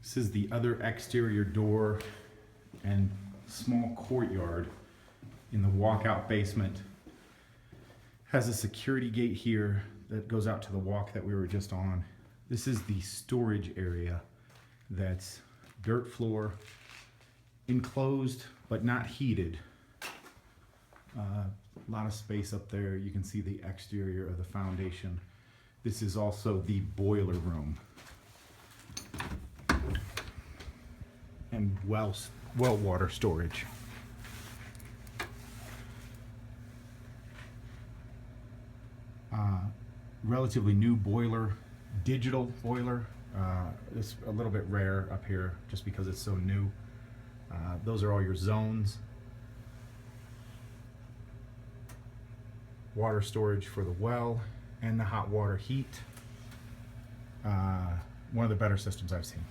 This is the other exterior door and small courtyard in the walkout basement. Has a security gate here that goes out to the walk that we were just on. This is the storage area that's dirt floor, enclosed but not heated. A lot of space up there. You can see the exterior of the foundation. This is also the boiler room. And well water storage. Relatively new boiler, digital boiler. It's a little bit rare up here just because it's so new. Those are all your zones. Water storage for the well and the hot water heat. One of the better systems I've seen.